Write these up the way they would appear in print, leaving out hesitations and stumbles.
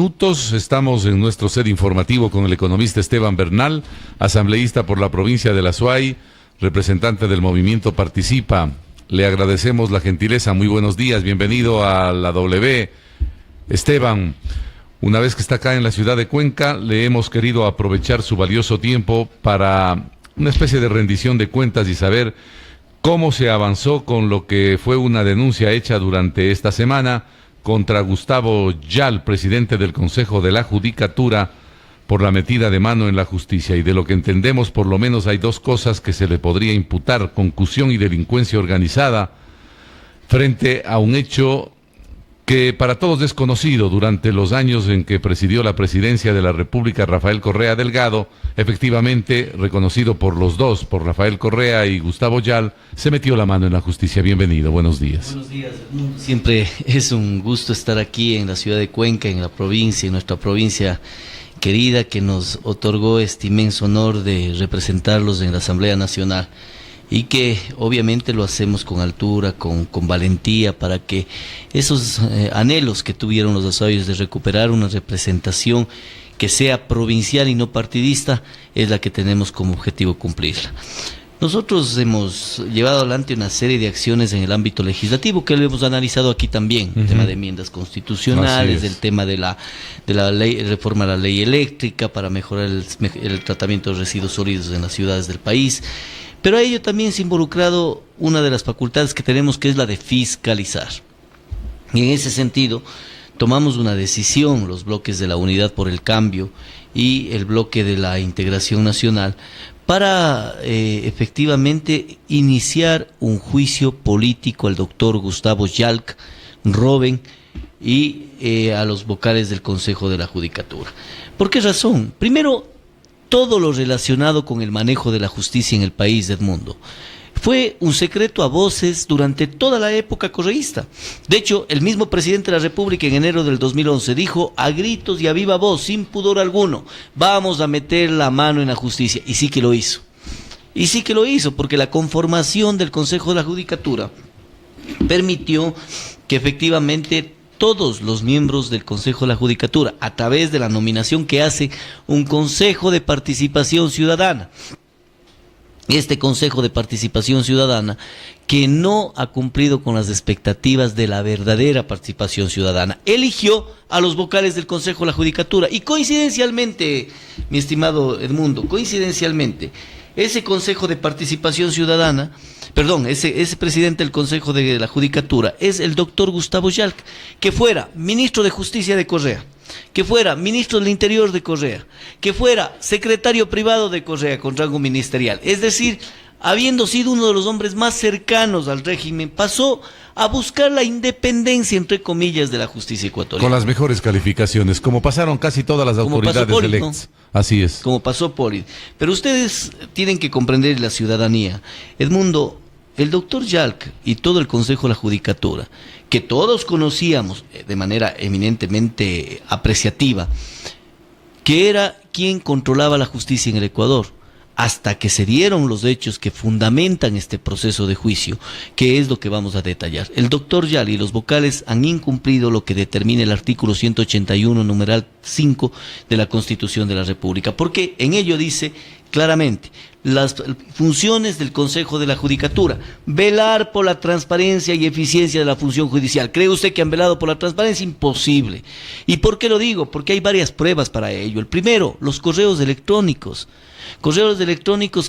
minutos. Estamos en nuestro set informativo con el economista Esteban Bernal, asambleísta por la provincia de La Suay, representante del movimiento Participa. Le agradecemos la gentileza. Muy buenos días, bienvenido a la W. Esteban, una vez que está acá en la ciudad de Cuenca, le hemos querido aprovechar su valioso tiempo para una especie de rendición de cuentas y saber cómo se avanzó con lo que fue una denuncia hecha durante esta semana contra Gustavo Yal, presidente del Consejo de la Judicatura, por la metida de mano en la justicia. Y de lo que entendemos, por lo menos hay dos cosas que se le podría imputar: concusión y delincuencia organizada, frente a un hecho que para todos es conocido. Durante los años en que presidió la presidencia de la República Rafael Correa Delgado, efectivamente reconocido por los dos, por Rafael Correa y Gustavo Yal, se metió la mano en la justicia. Bienvenido, buenos días. Buenos días, Edmundo. Siempre es un gusto estar aquí en la ciudad de Cuenca, en la provincia, en nuestra provincia querida, que nos otorgó este inmenso honor de representarlos en la Asamblea Nacional, y que obviamente lo hacemos con altura, con valentía, para que esos anhelos que tuvieron los azuayos de recuperar una representación que sea provincial y no partidista, es la que tenemos como objetivo cumplirla. Nosotros hemos llevado adelante una serie de acciones en el ámbito legislativo que lo hemos analizado aquí también, el tema de enmiendas constitucionales, el tema de la ley, reforma a la ley eléctrica para mejorar el tratamiento de residuos sólidos en las ciudades del país. Pero a ello también se ha involucrado una de las facultades que tenemos, que es la de fiscalizar. Y en ese sentido tomamos una decisión, los bloques de la Unidad por el Cambio y el bloque de la Integración Nacional, para efectivamente iniciar un juicio político al doctor Gustavo Yalc, Robben, y a los vocales del Consejo de la Judicatura. ¿Por qué razón? Primero, todo lo relacionado con el manejo de la justicia en el país, Edmundo, fue un secreto a voces durante toda la época correísta. De hecho, el mismo presidente de la República en enero del 2011 dijo a gritos y a viva voz, sin pudor alguno: vamos a meter la mano en la justicia. Y sí que lo hizo. Y sí que lo hizo, porque la conformación del Consejo de la Judicatura permitió que efectivamente todos los miembros del Consejo de la Judicatura, a través de la nominación que hace un Consejo de Participación Ciudadana, este Consejo de Participación Ciudadana, que no ha cumplido con las expectativas de la verdadera participación ciudadana, eligió a los vocales del Consejo de la Judicatura. Y coincidencialmente, mi estimado Edmundo, coincidencialmente, ese Consejo de Participación Ciudadana, ese presidente del Consejo de la Judicatura es el doctor Gustavo Yalc, que fuera ministro de Justicia de Correa, que fuera ministro del Interior de Correa, que fuera secretario privado de Correa con rango ministerial. Es decir, habiendo sido uno de los hombres más cercanos al régimen, pasó a buscar la independencia, entre comillas, de la justicia ecuatoriana. Con las mejores calificaciones, como pasaron casi todas las autoridades electas. ¿No? Así es. Como pasó Poli. Pero ustedes tienen que comprender, la ciudadanía, Edmundo, el doctor Yalc y todo el Consejo de la Judicatura, que todos conocíamos de manera eminentemente apreciativa, que era quien controlaba la justicia en el Ecuador, hasta que se dieron los hechos que fundamentan este proceso de juicio, que es lo que vamos a detallar. El doctor Yal y los vocales han incumplido lo que determina el artículo 181, numeral 5 de la Constitución de la República, porque en ello dice claramente las funciones del Consejo de la Judicatura: velar por la transparencia y eficiencia de la función judicial. ¿Cree usted que han velado por la transparencia? Imposible. ¿Y por qué lo digo? Porque hay varias pruebas para ello. El primero, los correos electrónicos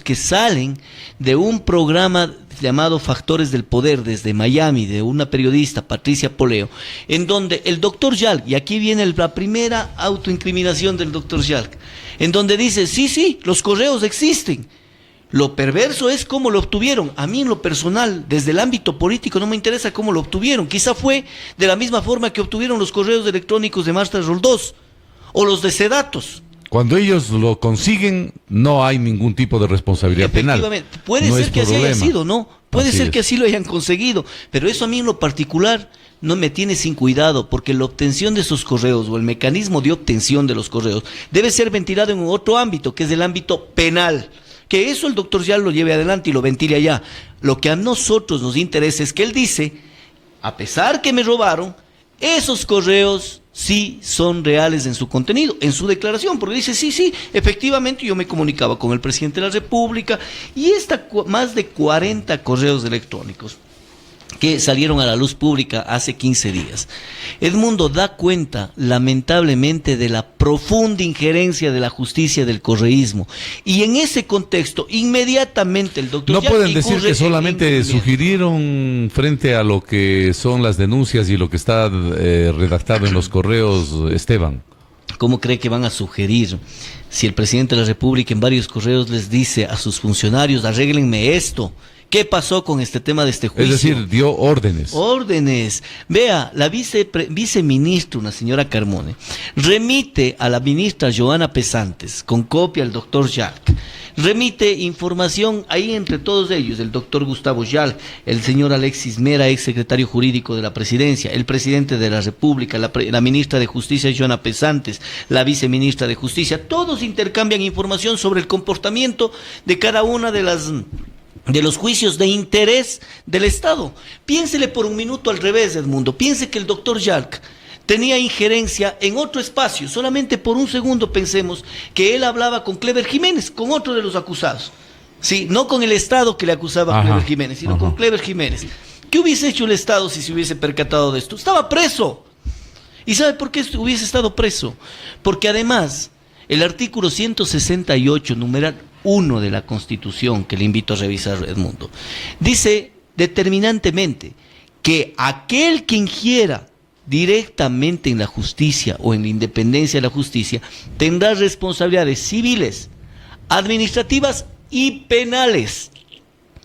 que salen de un programa llamado Factores del Poder desde Miami, de una periodista, Patricia Poleo, en donde el doctor Yalc, y aquí viene la primera autoincriminación del doctor Yalc, en donde dice, sí, los correos existen. Lo perverso es cómo lo obtuvieron. A mí, en lo personal, desde el ámbito político, no me interesa cómo lo obtuvieron. Quizá fue de la misma forma que obtuvieron los correos electrónicos de Marta Roldós o los de Sedatos. Cuando ellos lo consiguen, no hay ningún tipo de responsabilidad penal. Efectivamente, puede ser que así haya sido, ¿no? Puede ser que así lo hayan conseguido, pero eso a mí en lo particular no me tiene sin cuidado, porque la obtención de esos correos o el mecanismo de obtención de los correos debe ser ventilado en otro ámbito, que es el ámbito penal. Que eso el doctor Yal lo lleve adelante y lo ventile allá. Lo que a nosotros nos interesa es que él dice, a pesar que me robaron, esos correos sí son reales en su contenido, en su declaración, porque dice, sí, efectivamente yo me comunicaba con el presidente de la República, y más de 40 correos electrónicos que salieron a la luz pública hace 15 días. Edmundo da cuenta, lamentablemente, de la profunda injerencia de la justicia del correísmo. Y en ese contexto, inmediatamente el doctor... No pueden decir que solamente sugirieron frente a lo que son las denuncias y lo que está redactado en los correos, Esteban. ¿Cómo cree que van a sugerir? Si el presidente de la República en varios correos les dice a sus funcionarios, arréglenme esto. ¿Qué pasó con este tema de este juicio? Es decir, dio órdenes. Órdenes. Vea, la viceministra, una señora Carmone, remite a la ministra Joana Pesantes, con copia al doctor Yalc. Remite información ahí entre todos ellos, el doctor Gustavo Yalc, el señor Alexis Mera, ex secretario jurídico de la presidencia, el presidente de la República, la ministra de Justicia Joana Pesantes, la viceministra de Justicia, todos intercambian información sobre el comportamiento de cada una de los juicios de interés del Estado. Piénsele por un minuto al revés, Edmundo. Piense que el doctor Yalc tenía injerencia en otro espacio. Solamente por un segundo pensemos que él hablaba con Clever Jiménez, con otro de los acusados. Sí, no con el Estado que le acusaba a Clever Jiménez, sino con Clever Jiménez. ¿Qué hubiese hecho el Estado si se hubiese percatado de esto? Estaba preso. ¿Y sabe por qué hubiese estado preso? Porque además, el artículo 168, numeral 1 de la Constitución, que le invito a revisar, Edmundo, dice determinantemente que aquel que ingiera directamente en la justicia o en la independencia de la justicia tendrá responsabilidades civiles, administrativas y penales.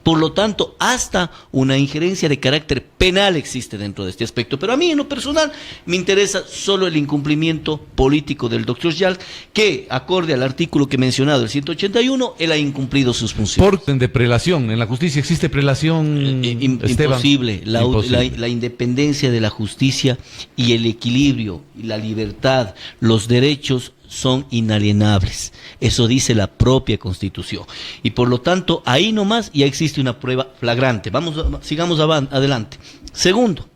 Por lo tanto, hasta una injerencia de carácter penal existe dentro de este aspecto. Pero a mí, en lo personal, me interesa solo el incumplimiento político del doctor Yalc, que, acorde al artículo que he mencionado, el 181, él ha incumplido sus funciones. Por de prelación, en la justicia existe prelación, Esteban. Imposible. La independencia de la justicia y el equilibrio, y la libertad, los derechos son inalienables. Eso dice la propia Constitución. Y por lo tanto, ahí nomás ya existe una prueba flagrante. Sigamos adelante. Segundo,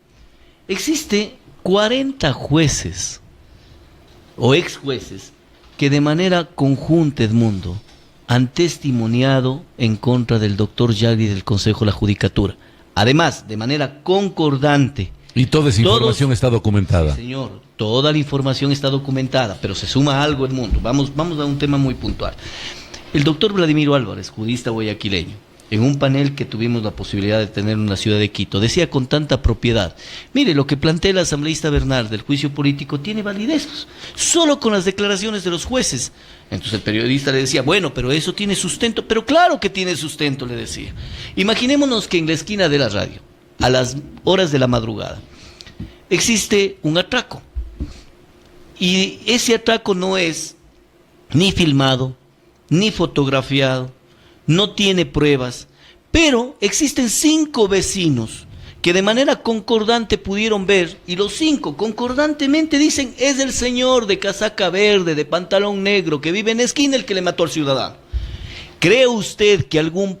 existe 40 jueces o ex jueces que de manera conjunta, Edmundo, han testimoniado en contra del doctor Yalc y del Consejo de la Judicatura. Además, de manera concordante. Y toda esa información está documentada. Sí, señor, toda la información está documentada, pero se suma algo, Edmundo. Vamos a un tema muy puntual. El doctor Vladimiro Álvarez, jurista guayaquileño, en un panel que tuvimos la posibilidad de tener en la ciudad de Quito, decía con tanta propiedad: mire, lo que plantea el asambleísta Bernal del juicio político tiene validez solo con las declaraciones de los jueces. Entonces el periodista le decía: bueno, pero eso tiene sustento. Pero claro que tiene sustento, le decía. Imaginémonos que en la esquina de la radio, a las horas de la madrugada, existe un atraco. Y ese atraco no es ni filmado, ni fotografiado, no tiene pruebas, pero existen 5 vecinos que de manera concordante pudieron ver, y los 5 concordantemente dicen: es el señor de casaca verde, de pantalón negro, que vive en la esquina, el que le mató al ciudadano. ¿Cree usted que algún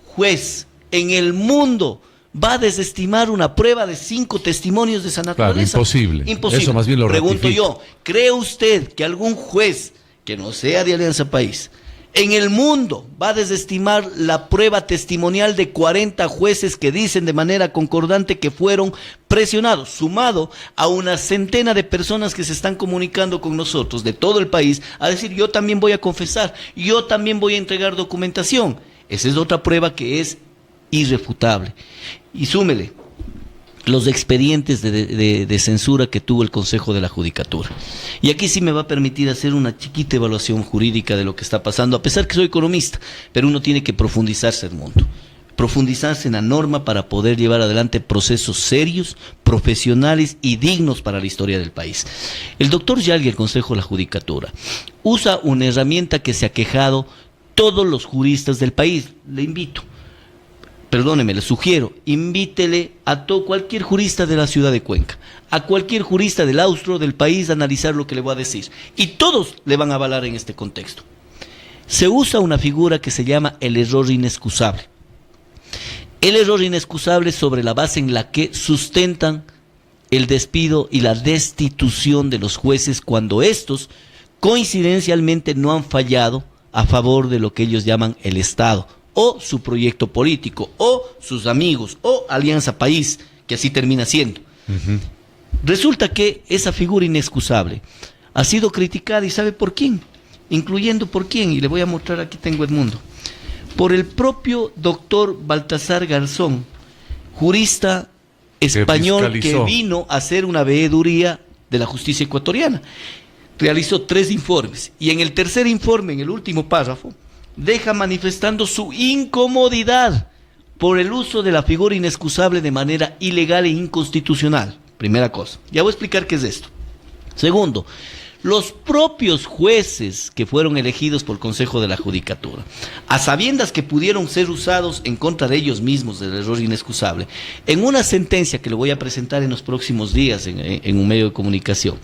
juez en el mundo va a desestimar una prueba de 5 testimonios de esa naturaleza? Claro, imposible. Imposible. Eso más bien lo Pregunto ratifica. yo, ¿cree usted que algún juez que no sea de Alianza País en el mundo va a desestimar la prueba testimonial de 40 jueces que dicen de manera concordante que fueron presionados, sumado a una centena de personas que se están comunicando con nosotros de todo el país, a decir: yo también voy a confesar, yo también voy a entregar documentación? Esa es otra prueba que es irrefutable. Y súmele los expedientes de censura que tuvo el Consejo de la Judicatura. Y aquí sí me va a permitir hacer una chiquita evaluación jurídica de lo que está pasando, a pesar que soy economista, pero uno tiene que profundizarse en el mundo, profundizarse en la norma para poder llevar adelante procesos serios, profesionales y dignos para la historia del país. El doctor Yalc y el Consejo de la Judicatura usa una herramienta que se ha quejado todos los juristas del país. Le invito, perdóneme, le sugiero, invítele a cualquier jurista de la ciudad de Cuenca, a cualquier jurista del austro del país a analizar lo que le voy a decir. Y todos le van a avalar en este contexto. Se usa una figura que se llama el error inexcusable. El error inexcusable sobre la base en la que sustentan el despido y la destitución de los jueces cuando estos coincidencialmente no han fallado a favor de lo que ellos llaman el Estado, o su proyecto político, o sus amigos, o Alianza País, que así termina siendo. Resulta que esa figura inexcusable ha sido criticada, ¿y sabe por quién? Incluyendo por quién, y le voy a mostrar, aquí tengo Edmundo, por el propio doctor Baltasar Garzón, jurista español que vino a hacer una veeduría de la justicia ecuatoriana. Realizó 3 informes, y en el tercer informe, en el último párrafo, deja manifestando su incomodidad por el uso de la figura inexcusable de manera ilegal e inconstitucional. Primera cosa. Ya voy a explicar qué es esto. Segundo, los propios jueces que fueron elegidos por el Consejo de la Judicatura, a sabiendas que pudieron ser usados en contra de ellos mismos del error inexcusable, en una sentencia que le voy a presentar en los próximos días en un medio de comunicación,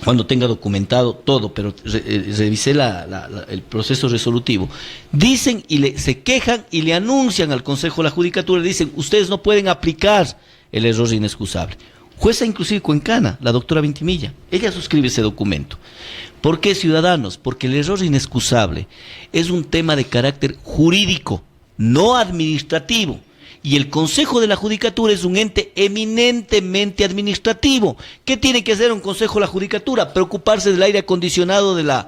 cuando tenga documentado todo, pero revisé el proceso resolutivo, dicen y se quejan y le anuncian al Consejo de la Judicatura, dicen, ustedes no pueden aplicar el error inexcusable. Jueza inclusive cuencana, la doctora Vintimilla, ella suscribe ese documento. ¿Por qué, ciudadanos? Porque el error inexcusable es un tema de carácter jurídico, no administrativo. Y el Consejo de la Judicatura es un ente eminentemente administrativo. ¿Qué tiene que hacer un Consejo de la Judicatura? Preocuparse del aire acondicionado de la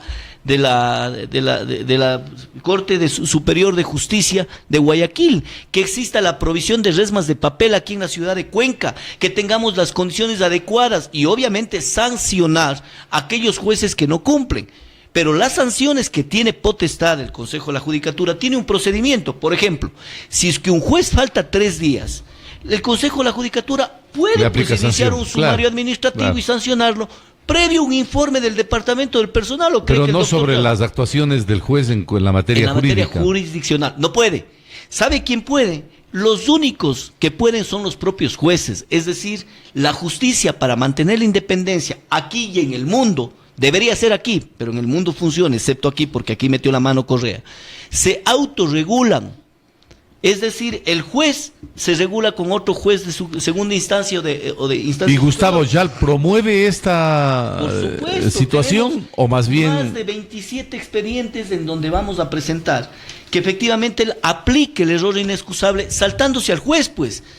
Corte Superior de Justicia de Guayaquil, que exista la provisión de resmas de papel aquí en la ciudad de Cuenca, que tengamos las condiciones adecuadas y obviamente sancionar a aquellos jueces que no cumplen. Pero las sanciones que tiene potestad el Consejo de la Judicatura tiene un procedimiento. Por ejemplo, si es que un juez falta 3 días, el Consejo de la Judicatura puede iniciar un sumario administrativo y sancionarlo previo a un informe del Departamento del Personal. Pero no sobre las actuaciones del juez en la materia jurídica. Materia jurisdiccional. No puede. ¿Sabe quién puede? Los únicos que pueden son los propios jueces. Es decir, la justicia, para mantener la independencia aquí y en el mundo, debería ser aquí, pero en el mundo funciona, excepto aquí, porque aquí metió la mano Correa. Se autorregulan. Es decir, el juez se regula con otro juez de su segunda instancia o de instancia. ¿Y Gustavo Yal promueve esta situación? ¿O más bien...? Más de 27 expedientes en donde vamos a presentar que efectivamente él aplique el error inexcusable saltándose al juez, pues.